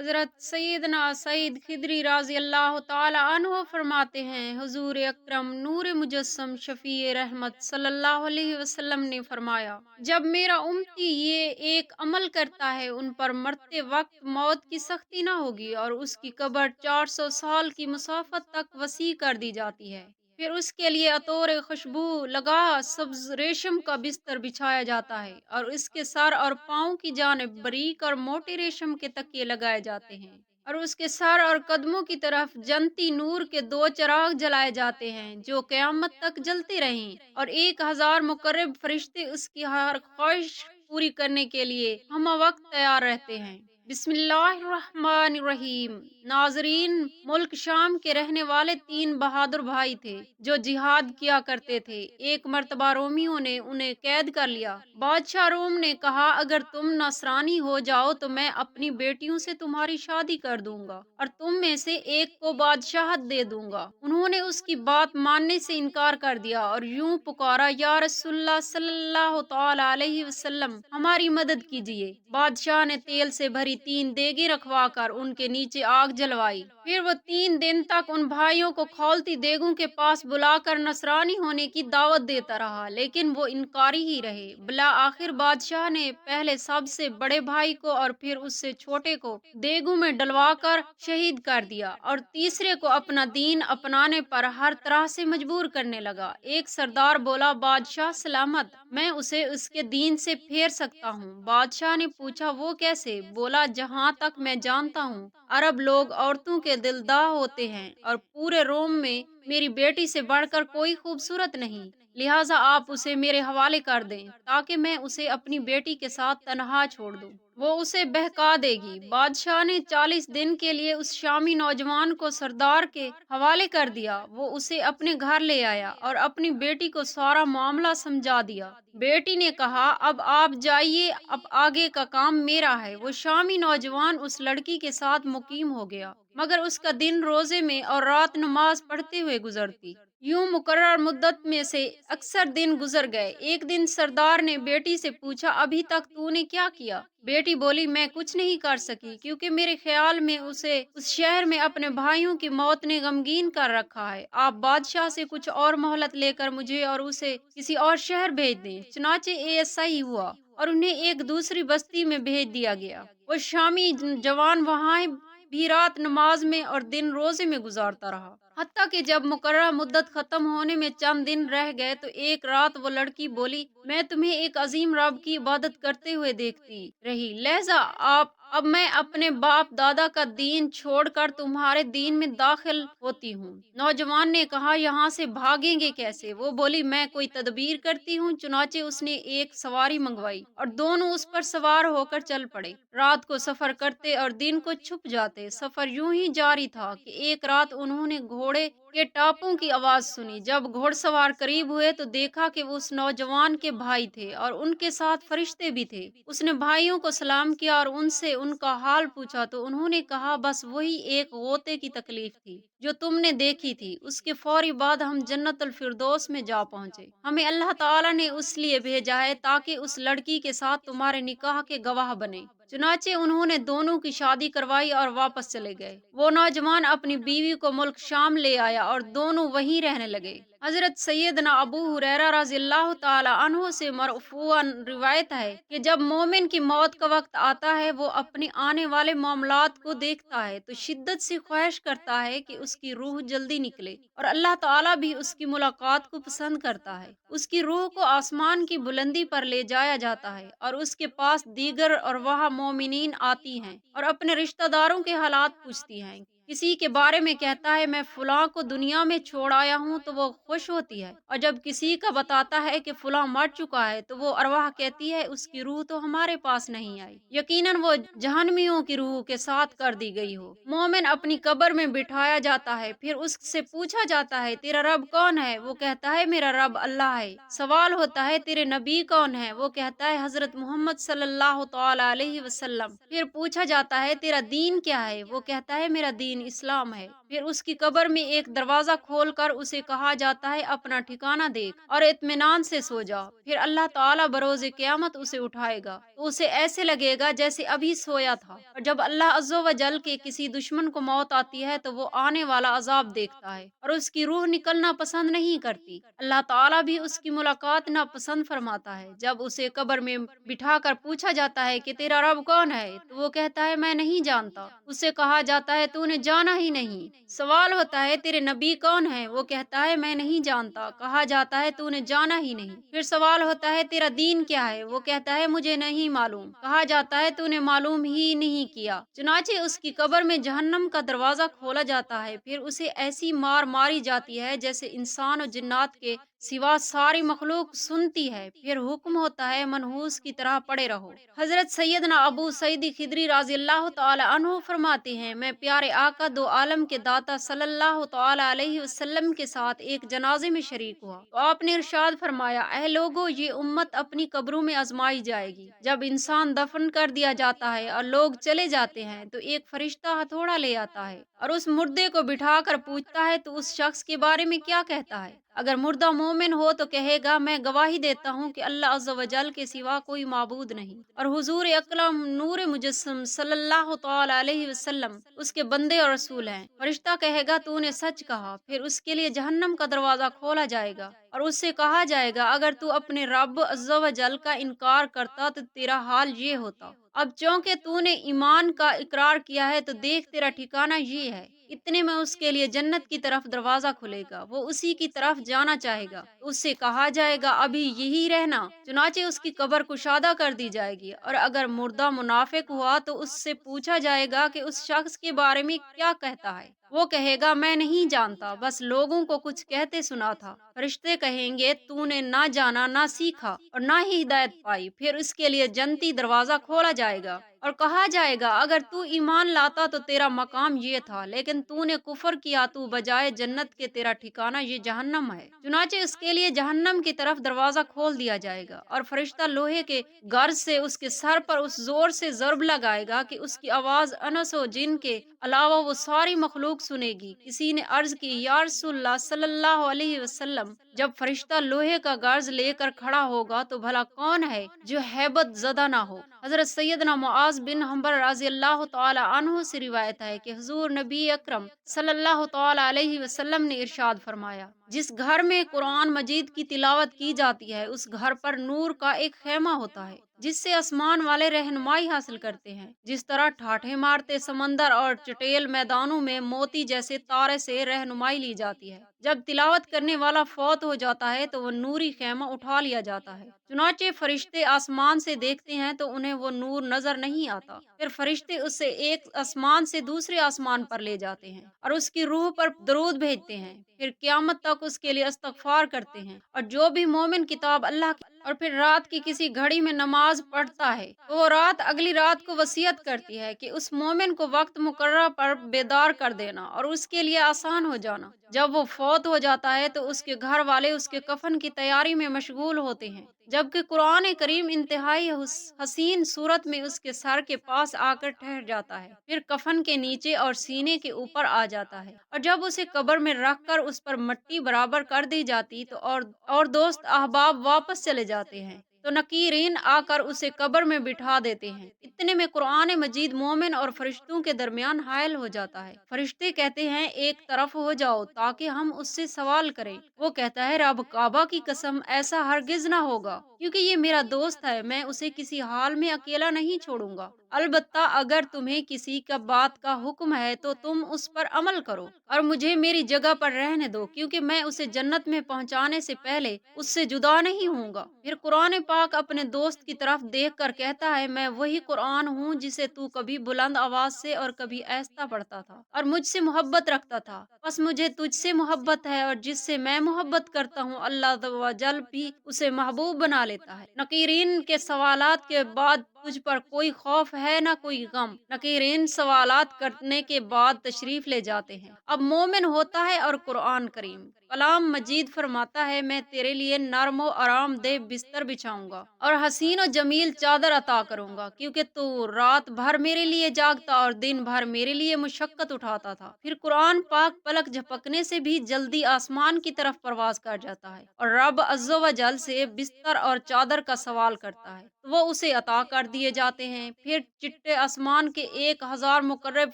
हज़रत सैयदना सईद खिदरी रज़ी अल्लाह ताला अन्हो फरमाते हैं, हुज़ूर अकरम नूर मुजस्सम शफ़ी रहमत सल्लल्लाहु अलैहि वसल्लम ने फरमाया, जब मेरा उम्मती ये एक अमल करता है, उन पर मरते वक्त मौत की सख्ती ना होगी और उसकी कब्र 400 साल की मुसाफत तक वसी कर दी जाती है। फिर उसके लिए अतोर खुशबू लगा सब्ज रेशम का बिस्तर बिछाया जाता है और इसके सर और पाँव की जानिब बारीक और मोटे रेशम के तकिए लगाए जाते हैं और उसके सर और कदमों की तरफ जनती नूर के 2 चिराग जलाए जाते हैं जो क़यामत तक जलते रहें और 1000 मुकर्रब फरिश्ते उसकी हर ख्वाहिश पूरी करने के लिए हम वक्त तैयार रहते हैं। बिस्मिल्लाहिर्रहमानिर्रहीम। नाजरीन, मुल्क शाम के रहने वाले 3 बहादुर भाई थे जो जिहाद किया करते थे। एक मर्तबा रोमियों ने उन्हें कैद कर लिया। बादशाह रोम ने कहा, अगर तुम नसरानी हो जाओ तो मैं अपनी बेटियों से तुम्हारी शादी कर दूंगा और तुम में से एक को बादशाहत दे दूंगा। उन्होंने उसकी बात मानने से इनकार कर दिया और यूं पुकारा, या रसूलल्लाह सल्लल्लाहु तआला अलैहि वसल्लम, हमारी मदद कीजिए। बादशाह ने तेल से भरी 3 देगे रखवा कर उनके नीचे आग जलवाई। फिर वो 3 दिन तक उन भाइयों को खौलती देगों के पास बुलाकर नसरानी होने की दावत देता रहा, लेकिन वो इनकारी ही रहे। बिला आखिर बादशाह ने पहले सबसे बड़े भाई को और फिर उससे छोटे को देगों में डलवाकर शहीद कर दिया और तीसरे को अपना दीन अपनाने पर हर तरह से मजबूर करने लगा। एक सरदार बोला, बादशाह सलामत, मैं उसे उसके दीन से फेर सकता हूँ। बादशाह ने पूछा, वो कैसे? बोला, जहाँ तक मैं जानता हूँ अरब लोग औरतों के दिलदाह होते हैं और पूरे रोम में मेरी बेटी से बढ़कर कोई खूबसूरत नहीं, लिहाजा आप उसे मेरे हवाले कर दें ताकि मैं उसे अपनी बेटी के साथ तनहा छोड़ दूं। वो उसे बहका देगी। बादशाह ने 40 दिन के लिए उस शामी नौजवान को सरदार के हवाले कर दिया। वो उसे अपने घर ले आया और अपनी बेटी को सारा मामला समझा दिया। बेटी ने कहा, अब आप जाइए, अब आगे का काम मेरा है। वो शामी नौजवान उस लड़की के साथ मुकीम हो गया, मगर उसका दिन रोजे में और रात नमाज पढ़ते हुए गुजरती। यूं मुकर्रर मुद्दत में से अक्सर दिन गुजर गए। एक दिन सरदार ने बेटी से पूछा, अभी तक तूने क्या किया? बेटी बोली, मैं कुछ नहीं कर सकी क्योंकि मेरे ख्याल में उसे उस शहर में अपने भाइयों की मौत ने गमगीन कर रखा है। आप बादशाह से कुछ और मोहलत लेकर मुझे और उसे किसी और शहर भेज दें। चुनाचे ऐसा ही हुआ और उन्हें एक दूसरी बस्ती में भेज दिया गया। वो शामी जवान वहाँ भी रात नमाज में और दिन रोजे में गुजारता रहा, हत्ता कि जब मुकर्रर मुद्दत खत्म होने में चंद दिन रह गए तो एक रात वो लड़की बोली, मैं तुम्हें एक अजीम रब की इबादत करते हुए देखती रही, लहजा आप अब मैं अपने बाप दादा का दीन छोड़कर तुम्हारे दीन में दाखिल होती हूँ। नौजवान ने कहा, यहाँ से भागेंगे कैसे? वो बोली, मैं कोई तदबीर करती हूँ। चुनाचे उसने एक सवारी मंगवाई और दोनों उस पर सवार होकर चल पड़े। रात को सफर करते और दिन को छुप जाते। सफर यूं ही जारी था कि एक रात उन्होंने घोड़े के टापों की आवाज सुनी। जब घोड़सवार करीब हुए तो देखा कि वो उस नौजवान के भाई थे और उनके साथ फरिश्ते भी थे। उसने भाइयों को सलाम किया और उनसे उनका हाल पूछा तो उन्होंने कहा, बस वही एक गोते की तकलीफ थी जो तुमने देखी थी। उसके फौरी बाद हम जन्नतुल फिरदौस में जा पहुंचे। हमें अल्लाह ताला ने उस लिए भेजा है ताकि उस लड़की के साथ तुम्हारे निकाह के गवाह बने। चुनाचे उन्होंने दोनों की शादी करवाई और वापस चले गए। वो नौजवान अपनी बीवी को मुल्क शाम ले आया और दोनों वहीं रहने लगे। हजरत सैयदना अबू हुरैरा रज़ियल्लाहु ताला अन्हु से मरफूअन रिवायत है कि जब मोमिन की मौत का वक्त आता है, वो अपने आने वाले मामलात को देखता है तो शिद्दत से ख्वाहिश करता है कि उसकी रूह जल्दी निकले और अल्लाह ताला भी उसकी मुलाकात को पसंद करता है। उसकी रूह को आसमान की बुलंदी पर ले जाया जाता है और उसके पास दीगर और वह मोमिनीन आती हैं और अपने रिश्तेदारों के हालात पूछती हैं। किसी के बारे में कहता है, मैं फुलां को दुनिया में छोड़ आया हूँ, तो वो खुश होती है, और जब किसी का बताता है कि फुलां मर चुका है तो वो अरवाह कहती है, उसकी रूह तो हमारे पास नहीं आई, यकीनन वो जहन्नमियों की रूह के साथ कर दी गई हो। मोमिन अपनी कब्र में बिठाया जाता है, फिर उससे पूछा जाता है, तेरा रब कौन है? वो कहता है, मेरा रब अल्लाह है। सवाल होता है, तेरे नबी कौन है? वो कहता है, हजरत मोहम्मद सल्लल्लाहु तआला अलैहि वसल्लम। फिर पूछा जाता है, तेरा दीन क्या है? वो कहता है, मेरा दीन दीन इस्लाम है। फिर उसकी कब्र में एक दरवाजा खोलकर उसे कहा जाता है अपना ठिकाना देख और इत्मीनान से सो जा। फिर अल्लाह ताला बरोज़े क़यामत उसे उठाएगा तो उसे ऐसे लगेगा जैसे अभी सोया था। और जब अल्लाह अज़्ज़ा व जल के किसी दुश्मन को मौत आती है तो वो आने वाला अजाब देखता है और उसकी रूह निकलना पसंद नहीं करती। अल्लाह ताला भी उसकी मुलाकात नापसंद फरमाता है। जब उसे कब्र में बिठाकर पूछा जाता है कि तेरा रब कौन है, तो वो कहता है मैं नहीं जानता। उससे कहा जाता है तूने जाना ही नहीं। सवाल होता है तेरे नबी कौन है, वो कहता है मैं नहीं जानता। कहा जाता है तूने जाना ही नहीं। फिर सवाल होता है तेरा दीन क्या है, वो कहता है मुझे नहीं मालूम। कहा जाता है तूने मालूम ही नहीं किया। चुनाचे उसकी कब्र में जहन्नम का दरवाजा खोला जाता है। फिर उसे ऐसी मार मारी जाती है जैसे इंसान और जिन्नात के सिवा सारी मखलूक सुनती है। फिर हुक्म होता है मनहूस की तरह पड़े रहो। हजरत सैयदना अबू सईद खिदरी राज़ी अल्लाह तआला अन्हु फरमाते हैं, मैं प्यारे आका दो आलम के दाता सल्लल्लाहु तआला अलैहि वसल्लम के साथ एक जनाजे में शरीक हुआ तो आपने इरशाद फरमाया, ऐ लोगो, ये उम्मत अपनी कब्रों में आजमाई जाएगी। जब इंसान दफन कर दिया जाता है और लोग चले जाते हैं तो एक फरिश्ता हथौड़ा ले आता है और उस मुर्दे को बिठाकर पूछता है तो उस शख्स के बारे में क्या कहता है। अगर मुर्दा मोमिन हो तो कहेगा मैं गवाही देता हूँ कि अल्लाह अज़्ज़ा व जल के सिवा कोई माबूद नहीं और हुजूर अकरम नूर मुजस्सम सल्लल्लाहु तआला अलैहि वसल्लम उसके बंदे और रसूल हैं। फरिश्ता कहेगा तूने सच कहा। फिर उसके लिए जहन्नम का दरवाजा खोला जाएगा और उससे कहा जाएगा अगर तू अपने रब अज़्ज़ा व जल का इनकार करता तो तेरा हाल ये होता। अब चूंकि तूने ईमान का इकरार किया है तो देख तेरा ठिकाना ये है। इतने में उसके लिए जन्नत की तरफ दरवाजा खुलेगा, वो उसी की तरफ जाना चाहेगा तो उससे कहा जाएगा अभी यही रहना। चुनाचे उसकी कब्र कुशादा कर दी जाएगी और अगर मुर्दा मुनाफिक हुआ तो उससे पूछा जाएगा कि उस शख्स के बारे में क्या कहता है। वो कहेगा मैं नहीं जानता, बस लोगों को कुछ कहते सुना था। फरिश्ते कहेंगे तूने ना जाना ना सीखा और ना ही हिदायत पाई। फिर उसके लिए जन्नती दरवाजा खोला जाएगा और कहा जाएगा अगर तू ईमान लाता तो तेरा मकाम ये था, लेकिन तूने कुफर किया तो बजाय जन्नत के तेरा ठिकाना ये जहन्नम है। चुनाचे उसके लिए जहन्नम की तरफ दरवाजा खोल दिया जाएगा और फरिश्ता लोहे के गर्ज से उसके सर पर उस जोर से ज़र्ब लगाएगा कि उसकी आवाज अनस व जिन के अलावा वो सारी मखलूक सुनेगी। किसी ने अर्ज की या रसूलल्लाह सल्लल्लाहु अलैहि वसल्लम, जब फरिश्ता लोहे का गर्ज लेकर खड़ा होगा तो भला कौन है जो हैबत ज़दा ना हो। हजरत सैयदना मुआज बिन हम्बर रज़ी अल्लाह तआला अन्हु से रिवायत है कि हुजूर नबी अकरम सल्लल्लाहु तआला अलैहि वसल्लम ने इरशाद फरमाया, जिस घर में कुरान मजीद की तिलावत की जाती है उस घर पर नूर का एक खेमा होता है जिससे आसमान वाले रहनुमाई हासिल करते हैं। जिस तरह ठाठे मारते समंदर और चटेल मैदानों में मोती जैसे तारे से रहनुमाई ली जाती है, जब तिलावत करने वाला फौत हो जाता है तो वो नूरी खेमा उठा लिया जाता है। चुनाचे फरिश्ते आसमान से देखते हैं तो उन्हें वो नूर नजर नहीं आता। फिर फरिश्ते उसे एक आसमान से दूसरे आसमान पर ले जाते हैं और उसकी रूह पर दरूद भेजते हैं। फिर क़यामत तक उसके लिए इस्तग़फ़ार करते हैं और जो भी मोमिन किताब अल्लाह की और फिर रात की किसी घड़ी में नमाज पढ़ता है तो वो रात अगली रात को वसीयत करती है कि उस मोमिन को वक्त मुकर्रर पर बेदार कर देना और उसके लिए आसान हो जाना। जब वो फौत हो जाता है तो उसके घर वाले उसके कफन की तैयारी में मशगूल होते हैं, जबकि कुरान करीम इंतहाई हसीन सूरत में उसके सर के पास आकर ठहर जाता है, फिर कफन के नीचे और सीने के ऊपर आ जाता है और जब उसे कब्र में रखकर उस पर मट्टी बराबर कर दी जाती तो और दोस्त अहबाब वापस चले जाते हैं तो नकीरीन आकर उसे कब्र में बिठा देते हैं। इतने में कुरान मजीद मोमिन और फरिश्तों के दरमियान हायल हो जाता है। फरिश्ते कहते हैं एक तरफ हो जाओ ताकि हम उससे सवाल करें। वो कहता है रब काबा की कसम, ऐसा हरगिज ना होगा क्योंकि ये मेरा दोस्त है, मैं उसे किसी हाल में अकेला नहीं छोड़ूंगा। अलबत्ता अगर तुम्हें किसी का बात का हुक्म है तो तुम उस पर अमल करो और मुझे मेरी जगह पर रहने दो, क्योंकि मैं उसे जन्नत में पहुंचाने से पहले उससे जुदा नहीं होऊंगा। फिर कुरान पाक अपने दोस्त की तरफ देख कर कहता है मैं वही कुरान हूँ जिसे तू कभी बुलंद आवाज से और कभी आहिस्ता पढ़ता था और मुझसे मोहब्बत रखता था, बस मुझे तुझसे मोहब्बत है और जिससे मैं मोहब्बत करता हूँ अल्लाह तआला भी उसे महबूब बना लेता है। नकीरीन के सवालात के बाद تجھ پر کوئی خوف ہے نہ کوئی غم؟ نکیرین سوالات کرنے کے بعد تشریف لے جاتے ہیں۔ اب مومن ہوتا ہے اور قرآن کریم کلام مجید فرماتا ہے، میں تیرے لیے نرم و آرام دہ بستر بچھاؤں گا اور حسین و جمیل چادر عطا کروں گا، کیونکہ تو رات بھر میرے لیے جاگتا اور دن بھر میرے لیے مشقت اٹھاتا تھا۔ پھر قرآن پاک پلک جھپکنے سے بھی جلدی آسمان کی طرف پرواز کر جاتا ہے اور رب عز و جل سے بستر اور چادر کا سوال کرتا ہے تو وہ اسے عطا کر دیے جاتے ہیں۔ پھر چٹے آسمان کے 1000 مقرب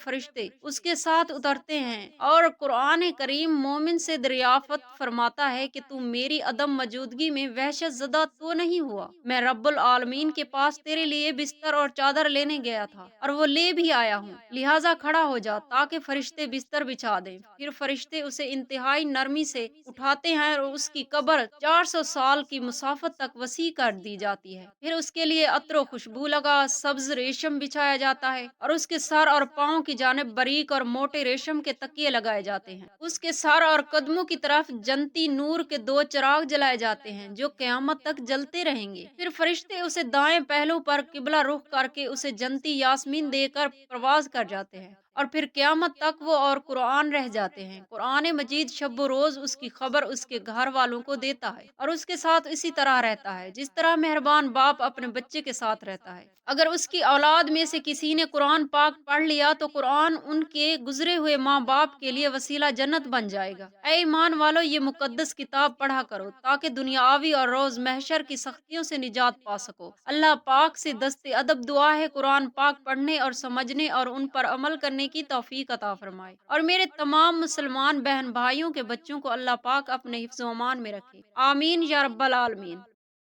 فرشتے اس کے ساتھ اترتے ہیں اور قرآن کریم مومن سے دریافت فرماتا ہے کہ تو میری عدم موجودگی میں وحشت زدہ تو نہیں ہوا؟ میں رب العالمین کے پاس تیرے لیے بستر اور چادر لینے گیا تھا اور وہ لے بھی آیا ہوں، لہٰذا کھڑا ہو جا تاکہ فرشتے بستر بچھا دیں۔ پھر فرشتے اسے انتہائی نرمی سے اٹھاتے ہیں اور اس کی قبر 400 سال کی مسافت تک وسیع کر دی جاتی ہے۔ پھر اس کے لیے عطر و خوشبو لگا سبز ریشم بچھایا جاتا ہے اور اس کے سر اور پاؤں کی جانب باریک اور موٹے ریشم کے تکیے لگائے جاتے ہیں۔ اس کے سر اور قدموں کی طرف جنتی نور کے 2 چراغ جلائے جاتے ہیں جو قیامت تک جلتے رہیں گے۔ پھر فرشتے اسے دائیں پہلو پر قبلہ رخ کر کے اسے جنتی یاسمین دے کر پرواز کر جاتے ہیں اور پھر قیامت تک وہ اور قرآن رہ جاتے ہیں۔ قرآن مجید شب و روز اس کی خبر اس کے گھر والوں کو دیتا ہے اور اس کے ساتھ اسی طرح رہتا ہے جس طرح مہربان باپ اپنے بچے کے ساتھ رہتا ہے۔ اگر اس کی اولاد میں سے کسی نے قرآن پاک پڑھ لیا تو قرآن ان کے گزرے ہوئے ماں باپ کے لیے وسیلہ جنت بن جائے گا۔ اے ایمان والو، یہ مقدس کتاب پڑھا کرو تاکہ دنیاوی اور روز محشر کی سختیوں سے نجات پا سکو۔ اللہ پاک سے دست ادب دعا ہے قرآن پاک پڑھنے اور سمجھنے اور ان پر عمل کرنے کی توفیق عطا فرمائے، اور میرے تمام مسلمان بہن بھائیوں کے بچوں کو اللہ پاک اپنے حفظ و امان میں رکھے، آمین یا رب العالمین۔